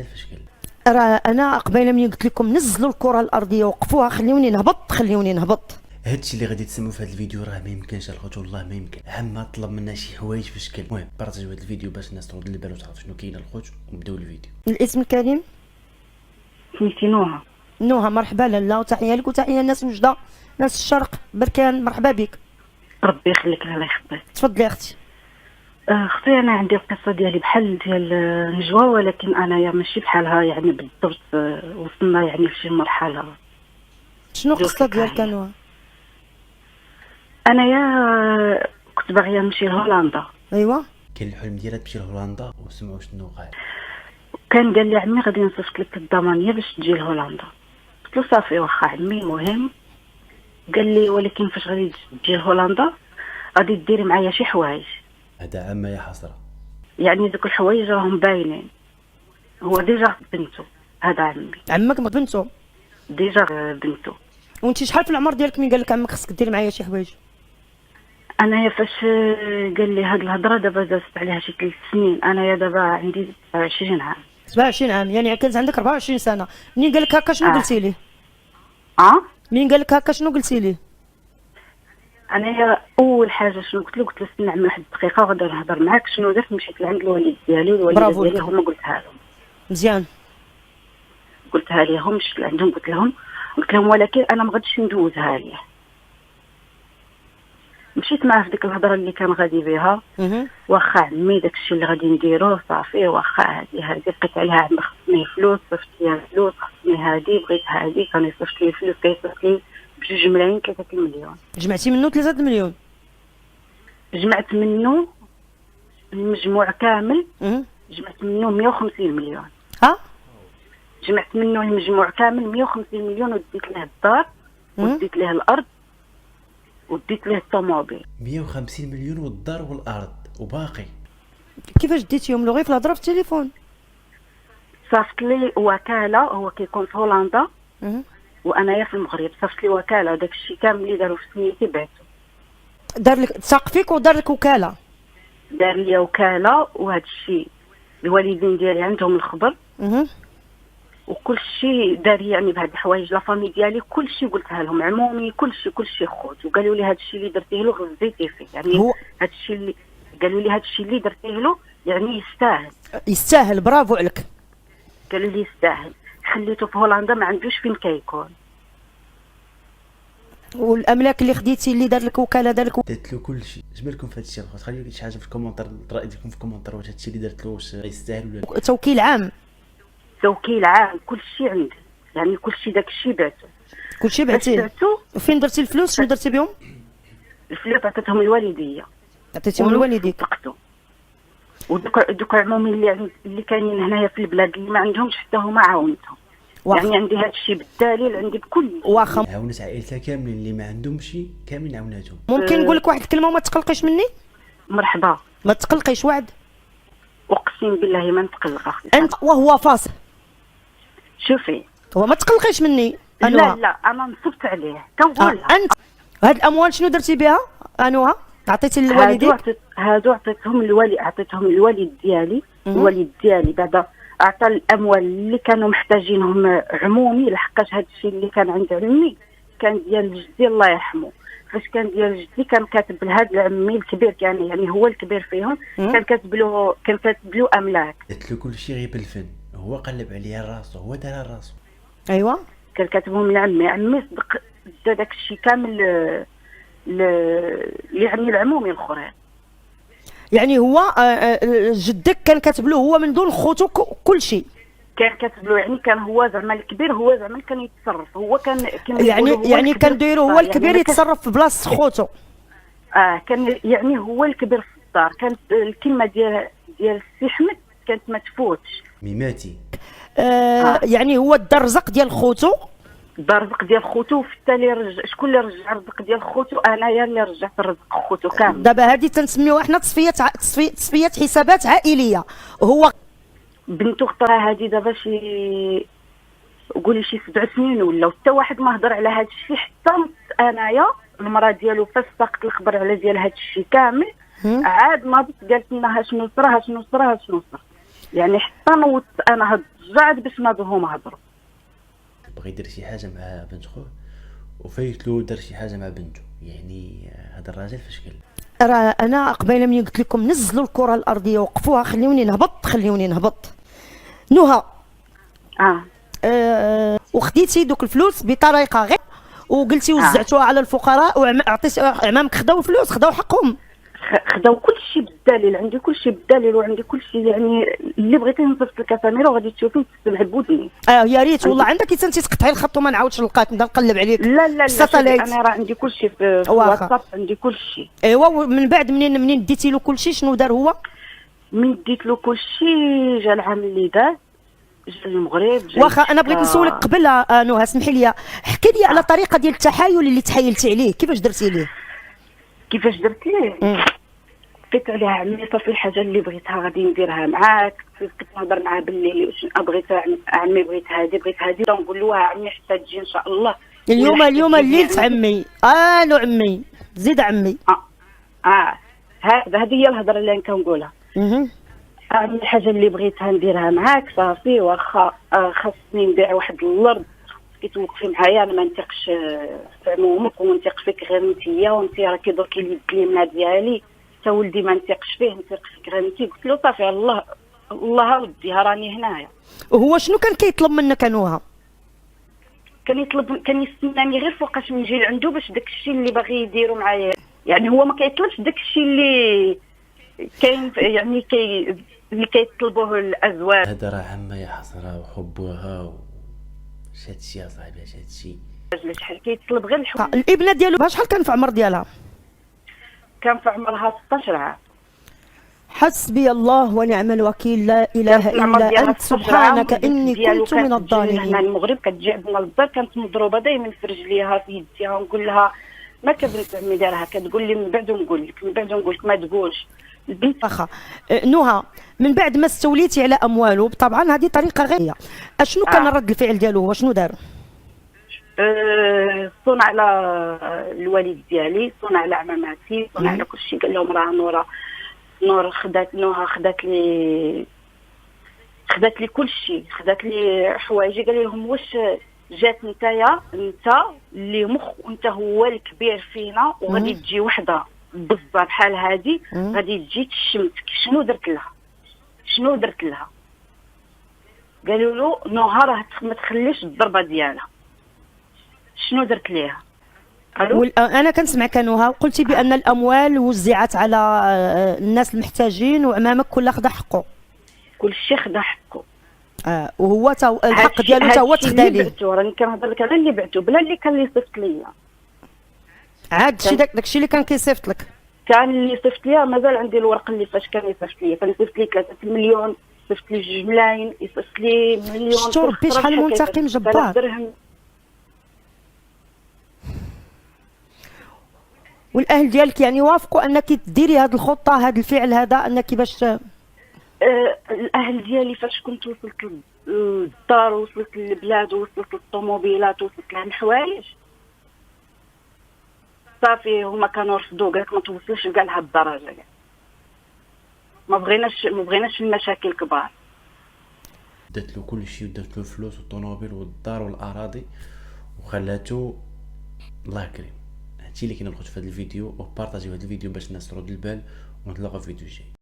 الفشكل. راه انا قبيله ملي قلت لكم نزلوا الكره الارضيه وقفوها، خليوني نهبط خليوني نهبط. هادشي اللي غادي تسمعوا في هذا الفيديو راه ما يمكنش الخوت، والله ما يمكن. عما طلب منا شي حوايج في شكل. المهم بارطاجيو هذا الفيديو باش الناس ترد البال وتعرف شنو كاين الخوت، ونبداو الفيديو. الاسم الكريم سميتي نوها. نوها، مرحبا لاله، وتحيه لك وتحيه الناس وجده، ناس الشرق بركان، مرحبا بك. ربي يخليك الله يخليك. تفضلي اختي. اختي انا عندي القصه ديالي بحال ديال نجوى، ولكن انايا ماشي بحالها يعني بالضبط. وصلنا يعني لشي مرحله. شنو القصه ديالك نوها؟ انايا كنت باغيه نمشي لهولندا. ايوا كاين الحلم ديالها تمشي لهولندا، وسمعوا شنو قال. كان قال لي عمي غادي نصيفط لك الضمانيه باش تجي لهولندا. قلت له صافي واخا عمي. مهم قال لي ولكن فاش غادي تجي لهولندا غادي ديري معايا شي حوايج. هذا عما يا حسره، يعني دوك الحوايج راهم باينين. هو ديجا بنته، هذا عمي عمك بنته ديجا بنته. وانت شحال في العمر ديالك ملي قال لك عمك خصك ديري معايا شي حوايج؟ انايا فاش قال لي هاد الهضره دابا دازت عليها شي 3 سنين. انايا دابا عندي 27 عام. 27 عام، يعني كانت عندك 24 سنه. منين قال لك هكا شنو قلتي ليه؟ منين قال لك هكا شنو قلتي ليه؟ انايا اول حاجه شنو قلت له، قلت له استنى عمي واحد الدقيقه وغادي نهضر معاك. شنو درت؟ مشيت لعند الوالد ديالي والوالده برافو ديالي لك. هما قلتها لهم. مزيان. قلتها ليهم، مشيت لعندهم قلت لهم ولكن انا ما غاديش ندوزها ليه. مشيت معاه في ديك الهضره اللي كان غادي بها. واخا عمي داكشي اللي غادي نديروه صافي، واخا هادي بقيت عليها عمي خصني فلوس، صيفط لي فلوس، خصني هادي بغيت هادي، كان يصيفط لي فلوس، كيصيفط لي ب2 ملايين 3 مليون. جمعتي منه 3 مليون؟ جمعت منه المجموع كامل. جمعت منه 150 مليون. ها؟ جمعت منه المجموع كامل 150 مليون، وديت له الدار وديت له الارض وديت له الطوموبيل. 150 مليون والدار والارض وباقي. كيفاش ديتيهم له؟ غير في الهضره في التليفون؟ صافت لي وكاله، هو كيكون في هولندا وانايا في المغرب. صافت لي وكاله، وداك الشيء كامل اللي داروا في سميتي بعتو. دار لك تساق فيك ودار لك وكاله؟ دار لي وكاله، وهذا الشيء الوالدين ديالي عندهم الخبر. وكل شيء دار يعني بهاد الحوايج. لا فامي ديالي كل شيء قلتها لهم، عمومي كل شيء خوت. وقالوا لي هذا الشيء اللي درتيه له غزيتي فيه، يعني هو هذا الشيء اللي قالوا لي هذا الشيء اللي درتيه له يعني يستاهل. برافو عليك. قالوا لي يستاهل. خليته في هولندا ما عندوش فين كيكون. والاملاك اللي خديتي اللي دار لك وكاله دار لك درت له كل شيء. اش بالكم في هذا الشيء الخوت؟ خليو لي شي حاجه في الكومونتير، الراي ديالكم في الكومونتير. واش هذا الشيء اللي درت له واش يستاهل ولا لا؟ توكيل عام. توكيل عام، كل شيء عندي، يعني كل شيء داك الشيء بعته. كل شيء بعتيه؟ وفين درتي الفلوس؟ شنو درتي بهم؟ الفلوس عطيتهم الوالديه. عطيتيهم لوالديك؟ ودوك عمومي اللي كاينين هنايا في البلاد اللي ما عندهمش حتى هما عاونتهم. يعني عندي هذا الشيء بالدليل، عندي بكل. واخا عاونت عائلتها كاملين اللي ما عندهمش كاملين عاوناتهم. ممكن نقول لك واحد الكلمه وما تقلقيش مني؟ مرحبا. ما تقلقيش، وعد. اقسم بالله ما نتقلق اختي. انت وهو فاصل. شوفي هو ما تقلقيش مني. لا انا نصبت عليه كنقول لها. انت هاد الاموال شنو درتي بها انوها؟ عطيتي لوالديك؟ هادو عطيتهم الوالد ديالي. الوالد ديالي بعدا اعطى الاموال اللي كانوا محتاجينهم عمومي، لحقاش هذا الشيء اللي كان عند عمي كان ديال جدي الله يرحمه. فاش كان ديال جدي كان كاتب لهذا العمي الكبير، يعني هو الكبير فيهم، كان كاتب له املاك. درت له كل شيء غير بالفن. هو قلب عليها راسو، هو دارها راسو. ايوا كان كاتبهم لعمي صدق دا داك الشيء كامل يعني العمومي الاخرين. يعني هو جدك كان كاتب له هو من دون خوتو كل شيء؟ كان كاتب له، يعني كان هو زعما الكبير، هو زعما كان يتصرف. هو كان يعني كان دايرو هو الكبير يعني يتصرف في بلاصه خوتو. كان يعني هو الكبير في الدار. كانت الكلمه ديال السي حمد كانت ما تفوتش. ميماتي. يعني هو دار الرزق ديال خوتو. دار الرزق ديال خوتو، وفي التالي شكون اللي رجع الرزق ديال خوتو؟ انايا اللي رجعت الرزق خوتو كامل. دابا هذه تنسميوها حنا تصفيه حسابات عائليه. هو بنتو اختارها هذه دابا شي قولي شي 7 سنين ولا حتى واحد ما هضر على هذا الشيء. حتى انايا المراه ديالو فاش ساقت الخبر على ديال هذا الشيء كامل عاد ناضت قالت لنا شنو صرا. يعني حتى نوضت انا هاد الجعد باش ناضوهم هضروا. بغى يدير شي حاجه مع بنت خوه وفايت له دار شي حاجه مع بنته، يعني هذا الراجل فاش قال راه انا قبيله ملي قلت لكم نزلوا الكره الارضيه وقفوها، خليوني نهبط نهى. وخديتي دوك الفلوس بطريقه غير وقلتي وزعتوها على الفقراء وعطيت عمامك خداو الفلوس، خداو حقهم، خداو كلشي بالدليل، عندي كلشي بالدليل وعندي كلشي، يعني اللي بغيتي نصيفط لك سميره وغادي تشوفي تسمع بودني. يا ريت والله. عندك انت تقطعي الخط وما نعاودش نلقاك نبدا نقلب عليك. لا انا راه عندي كلشي في واتساب، عندي كلشي. ايوا من بعد منين ديتي له كلشي شنو دار هو؟ من ديت له كلشي جا العام اللي داز، جا المغرب. واخا انا بغيت نسولك قبل نهى، اسمحي لي، حكي لي على الطريقه ديال التحايل اللي تحايلتي عليه، كيفاش درتي ليه؟ كيفاش درت ليه؟ قلت عليها عمي صافي الحاجه اللي بغيتها غادي نديرها معاك، كنت نهضر معاه بالليل بغيتها عمي، بغيت هادي نقول له عمي حتى تجي ان شاء الله اليوم الليل عمي. الو عمي زيد عمي. هذه هي الهضره اللي كنقولها. عمي الحاجه اللي بغيتها نديرها معاك صافي، واخا خاصني نبيع واحد الارض كيتوقفي معايا، انا ما نثقش في عمومك ونثق فيك غير نتيا، وانت راكي دركي اليد اليمنى ديالي، تا ولدي ما نثقش فيه، نثق فيك غير انت. قلت له صافي الله وديها راني هنايا. وهو شنو كان كيطلب منك نهى؟ كان يستناني غير فوقاش نجي لعندو باش داكشي اللي باغي يديرو معايا، يعني هو ما كيطلبش داكشي اللي كاين، يعني اللي كيطلبوه الازواج. هذا راه عمها يا حسره وحبها هادشي يا صاحبي، هادشي شحال كيطلب غير الحب. الابنه ديالو شحال كان في عمر ديالها؟ كان في عمرها 16 عام. حسبي الله ونعم الوكيل، لا اله الا انت سبحانك اني كنت من الظالمين. هنا المغرب كتجي عندنا للدار، كانت مضروبه دائما في رجليها في يديها، ونقول لها ما كبنت عمي دارها، كتقول لي من بعد نقول لك ما تقولش البنت. واخا نهى، من بعد ما استوليتي على امواله طبعا هذه طريقه غير، اشنو كان رد الفعل ديالو؟ هو شنو دار؟ صون على الوالد ديالي، صون على عماماتي، صون على كلشي. قال لهم راه نور خدات لي كلشي، خدات لي حوايجي. قال لهم واش جات نتايا انت اللي مخ وانت هو الكبير فينا، وغادي تجي وحده بزه بحال هادي غادي تجي تشمتك؟ شنو درت لها؟ قالوا له نهى راه ما تخليش الضربه ديالها. شنو درت ليها؟ انا كنسمعك نهى، قلتي بان الاموال وزعت على الناس المحتاجين وعمامك كل خدا حقه. كلشي خدا حقه. وهو الحق ديالو تا هو تخدا ليه. راني كنهضر لك على اللي بعتو بلا اللي كان اللي صيفط ليا. عاد داكشي اللي كان كيصيفط لك. كان اللي صيفط ليا مازال عندي الورق اللي فاش كان يصيفط ليا، كان يصيفط لي 3 مليون، يصيفط لي 2 ملايين، يصيفط لي مليون. شتو ربي شحال منتقم جبار. والاهل ديالك يعني وافقوا انك ديري هذه الخطه، هذا الفعل هذا، انك باش الاهل ديالي فاش كنت وصلت للدار، وصلت للبلاد، وصلت للطوموبيلات، وصلت للحوايج، صافي هما كانوا رفضوا، قالك ما توصلش لكاع لهاد الدرجه، ما بغيناش المشاكل كبار. دات له كل شيء، ودات له الفلوس والطوموبيل والدار والاراضي وخلاتو الله كريم. هادشي اللي كاين الخوت في هذا الفيديو، وبارطاجيو هذا الفيديو باش الناس ترد البال، ونتلاقاو في فيديو جاي.